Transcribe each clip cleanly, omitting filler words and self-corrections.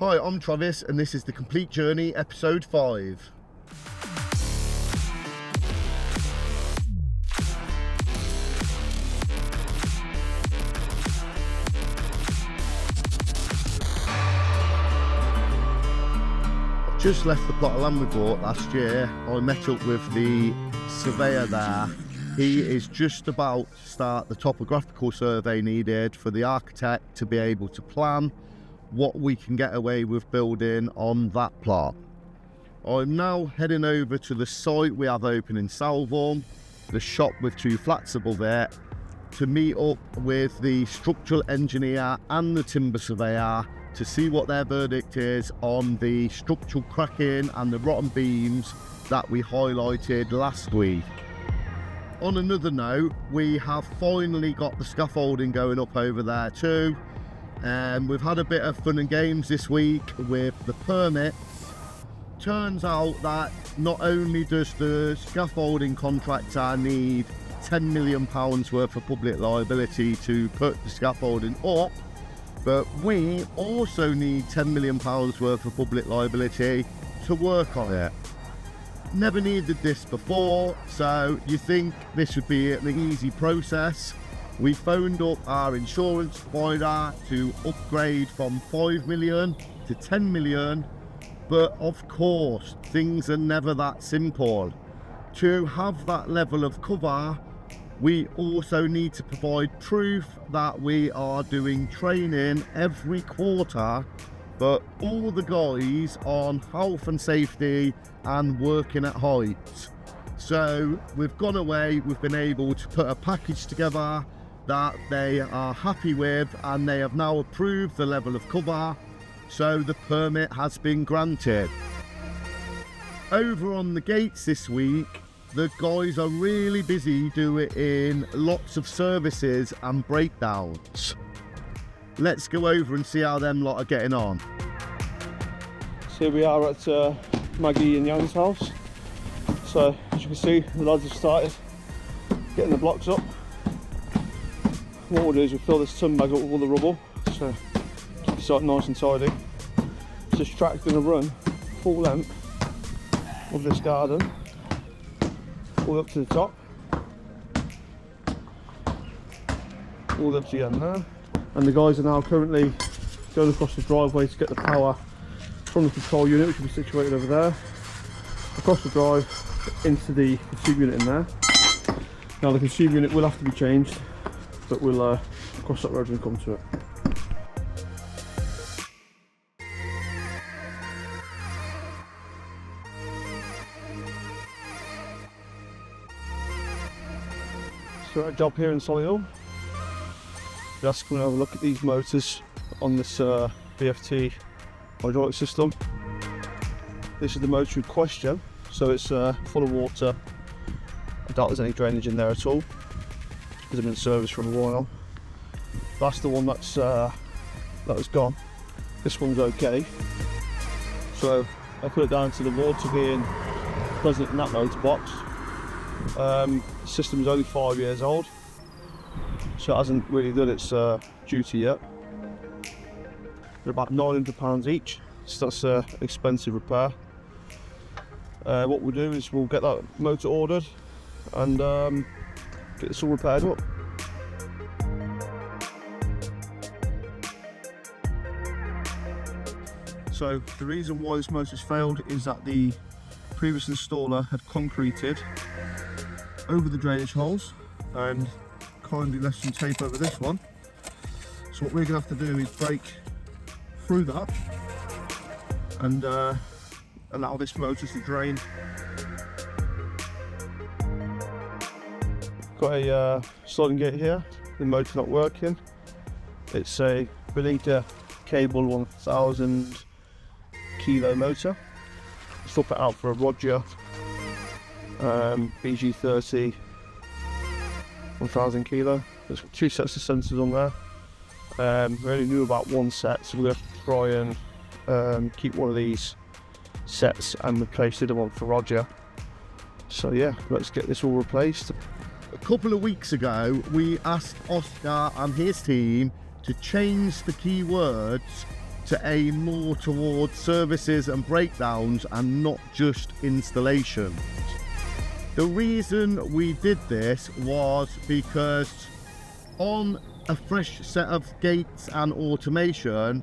Hi, I'm Travis and this is The Complete Journey, episode 5. I've just left the plot of land we bought last year. I met up with the surveyor there. He is just about to start the topographical survey needed for the architect to be able to plan what we can get away with building on that plot. I'm now heading over to the site we have open in Salvorn, the shop with 2 flats above it, to meet up with the structural engineer and the timber surveyor to see what their verdict is on the structural cracking and the rotten beams that we highlighted last week. On another note, we have finally got the scaffolding going up over there too. We've had a bit of fun and games this week with the permits. Turns out that not only does the scaffolding contractor need £10 million worth of public liability to put the scaffolding up, but we also need £10 million worth of public liability to work on it. Never needed this before, so you think this would be an easy process. We phoned up our insurance provider to upgrade from 5 million to 10 million, but of course things are never that simple. To have that level of cover, we also need to provide proof that we are doing training every quarter for all the guys on health and safety and working at heights. So we've gone away, we've been able to put a package together that they are happy with, and they have now approved the level of cover, so the permit has been granted. Over on the gates this week, the guys are really busy doing lots of services and breakdowns. Let's go over and see how them lot are getting on. So here we are at Maggie and Jan's house. So as you can see, the lads have started getting the blocks up. What we'll do is we'll fill this ton bag up with all the rubble, so keep the site nice and tidy. So this track's going to run full length of this garden, all up to the top, all up to the end there. And the guys are now currently going across the driveway to get the power from the control unit, which will be situated over there, across the drive into the consume unit in there. Now the consume unit will have to be changed, but we'll cross that road and come to it. So our job here in Solihull, just come and have a look at these motors on this BFT hydraulic system. This is the motor in question, so it's full of water. I doubt there's any drainage in there at all, because I've been in service for a while. That's the one that was gone. This one's okay. So I put it down to the water being present in that motor box. The system is only 5 years old, so it hasn't really done its duty yet. They're about £900 each, so that's an expensive repair. What we'll do is we'll get that motor ordered and get this all repaired up. So the reason why this motor's failed is that the previous installer had concreted over the drainage holes and kindly left some tape over this one. So what we're going to have to do is break through that and allow this motor to drain. Got a sliding gate here, the motor not working. It's a Benita cable 1000 kilo motor. Swap it out for a Roger BG30 1000 kilo. There's 2 sets of sensors on there. We only knew about 1 set, so we're going to try and keep one of these sets and replace the other one for Roger. So yeah, let's get this all replaced. A couple of weeks ago, we asked Oscar and his team to change the keywords to aim more towards services and breakdowns and not just installations. The reason we did this was because on a fresh set of gates and automation,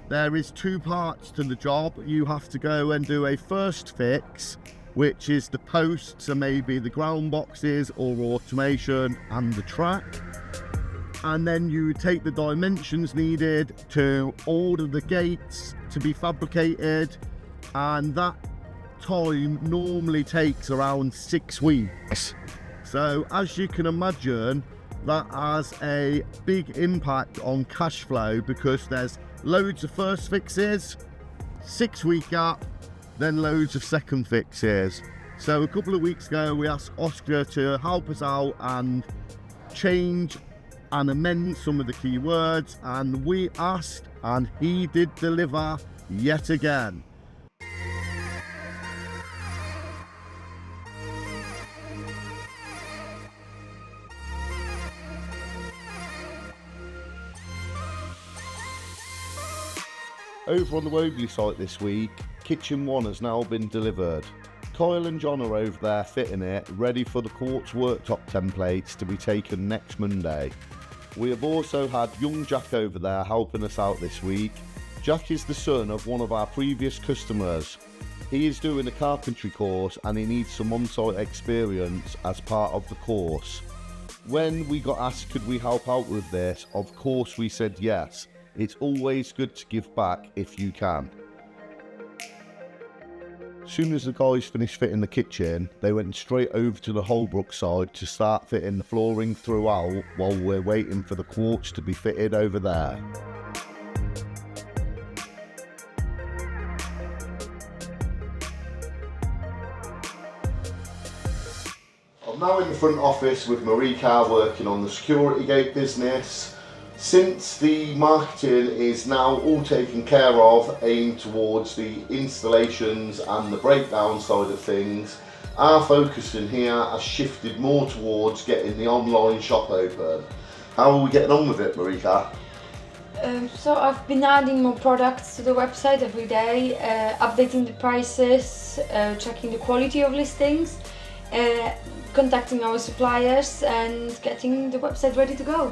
there is two parts to the job. You have to go and do a first fix, which is the posts and maybe the ground boxes or automation and the track. And then you take the dimensions needed to order the gates to be fabricated, and that time normally takes around 6 weeks. So as you can imagine, that has a big impact on cash flow because there's loads of first fixes, 6-week gap, then loads of second fixes. So a couple of weeks ago we asked Oscar to help us out and change and amend some of the keywords, and we asked and he did deliver yet again. Over on the Wobley site this week, Kitchen 1 has now been delivered. Kyle and John are over there fitting it, ready for the quartz worktop templates to be taken next Monday. We have also had young Jack over there helping us out this week. Jack is the son of one of our previous customers. He is doing a carpentry course and he needs some on-site experience as part of the course. When we got asked could we help out with this, of course we said yes. It's always good to give back if you can. As soon as the guys finished fitting the kitchen, they went straight over to the Holbrook side to start fitting the flooring throughout while we're waiting for the quartz to be fitted over there. I'm now in the front office with Marika working on the security gate business. Since the marketing is now all taken care of, aimed towards the installations and the breakdown side of things, our focus in here has shifted more towards getting the online shop open. How are we getting on with it, Marika? So I've been adding more products to the website every day, updating the prices, checking the quality of listings, contacting our suppliers and getting the website ready to go.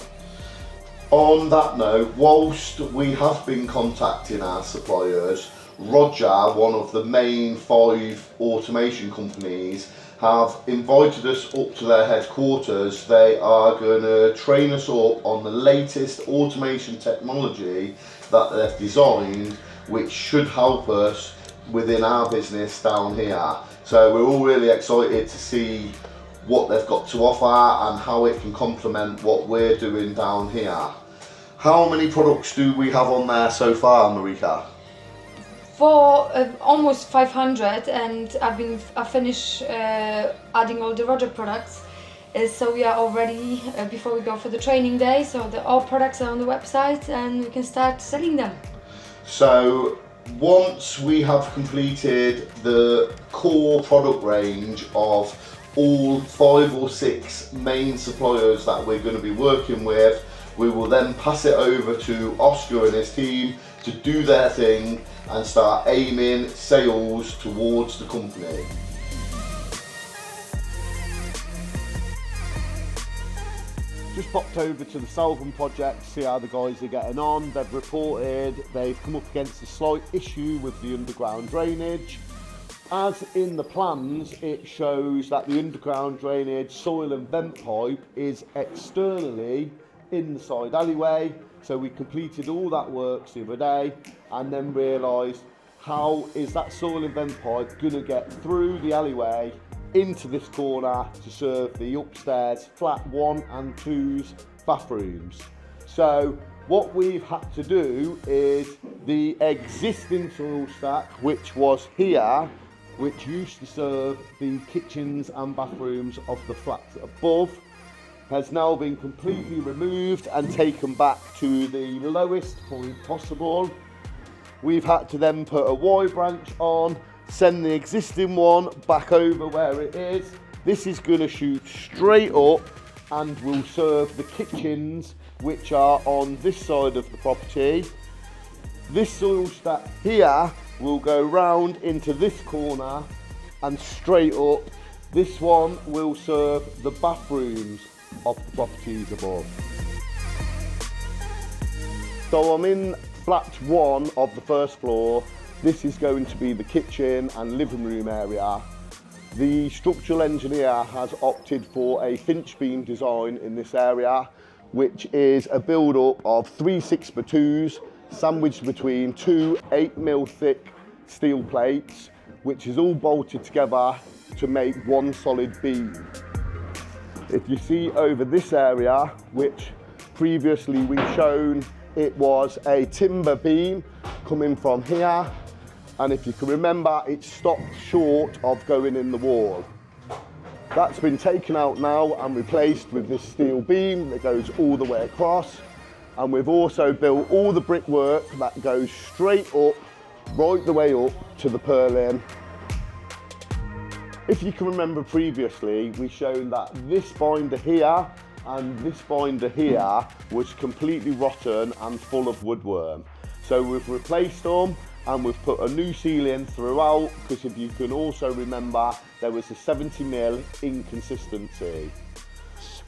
On that note, whilst we have been contacting our suppliers, Roger, one of the main 5 automation companies, have invited us up to their headquarters. They are going to train us up on the latest automation technology that they've designed, which should help us within our business down here. So we're all really excited to see what they've got to offer and how it can complement what we're doing down here. How many products do we have on there so far, Marika? For almost 500, and I finished adding all the Roger products. So we are all ready before we go for the training day. So all products are on the website and we can start selling them. So once we have completed the core product range of all 5 or 6 main suppliers that we're going to be working with, we will then pass it over to Oscar and his team to do their thing and start aiming sales towards the company. Just popped over to the Salvan project to see how the guys are getting on. They've reported they've come up against a slight issue with the underground drainage. As in the plans, it shows that the underground drainage soil and vent pipe is externally in the side alleyway. So we completed all that works the other day and then realised, how is that soil and vent pipe going to get through the alleyway into this corner to serve the upstairs flat 1 and 2's bathrooms. So what we've had to do is the existing soil stack, which was here, which used to serve the kitchens and bathrooms of the flats above, has now been completely removed and taken back to the lowest point possible. We've had to then put a Y branch on, send the existing one back over where it is. This is going to shoot straight up and will serve the kitchens, which are on this side of the property. This soil stack here will go round into this corner and straight up. This one will serve the bathrooms of the properties above. So I'm in flat 1 of the first floor. This is going to be the kitchen and living room area. The structural engineer has opted for a Finch beam design in this area, which is a build-up of 3 6x2s sandwiched between 2 8mm thick steel plates, which is all bolted together to make one solid beam. If you see over this area, which previously we've shown, it was a timber beam coming from here, and if you can remember, it stopped short of going in the wall. That's been taken out now and replaced with this steel beam that goes all the way across, and we've also built all the brickwork that goes straight up, right the way up to the purlin. If you can remember previously, we've shown that this binder here and this binder here was completely rotten and full of woodworm. So we've replaced them and we've put a new ceiling throughout, because if you can also remember, there was a 70mm inconsistency.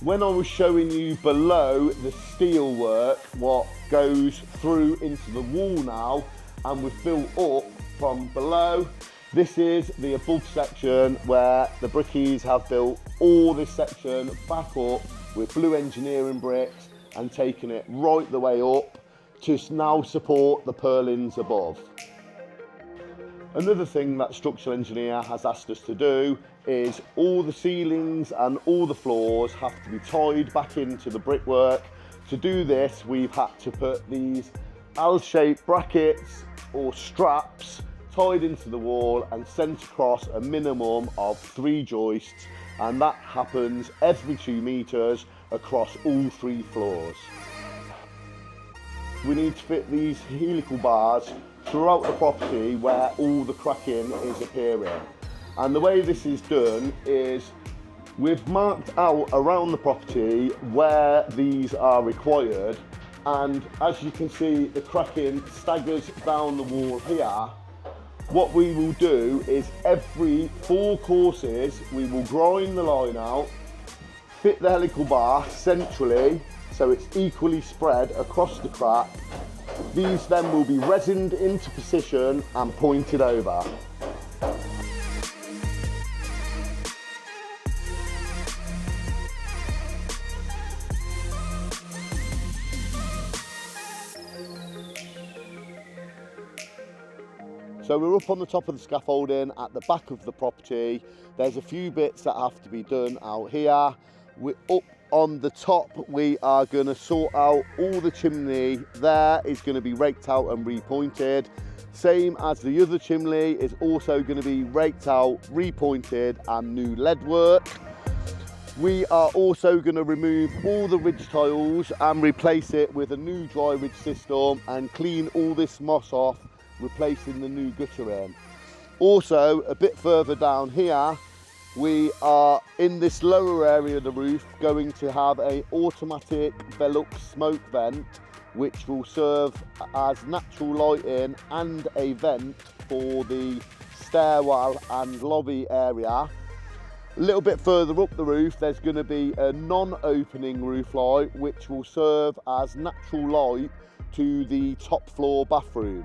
When I was showing you below the steel work, what goes through into the wall now, and we've built up from below, this is the above section where the brickies have built all this section back up with blue engineering bricks and taken it right the way up to now support the purlins above. Another thing that structural engineer has asked us to do is all the ceilings and all the floors have to be tied back into the brickwork. To do this, we've had to put these L-shaped brackets or straps tied into the wall and sent across a minimum of 3 joists, and that happens every 2 meters across all 3 floors. We need to fit these helical bars throughout the property where all the cracking is appearing. And the way this is done is we've marked out around the property where these are required, and as you can see, the cracking staggers down the wall here. What we will do is every 4 courses we will grind the line out, fit the helical bar centrally so it's equally spread across the crack. These then will be resined into position and pointed over. So we're up on the top of the scaffolding at the back of the property. There's a few bits that have to be done out here. We're up on the top, we are going to sort out all the chimney. There is going to be raked out and repointed. Same as the other chimney is also going to be raked out, repointed and new lead work. We are also going to remove all the ridge tiles and replace it with a new dry ridge system and clean all this moss off, replacing the new gutter in. Also, a bit further down here, we are in this lower area of the roof going to have an automatic Velux smoke vent, which will serve as natural lighting and a vent for the stairwell and lobby area. A little bit further up the roof, there's going to be a non-opening roof light, which will serve as natural light to the top floor bathroom.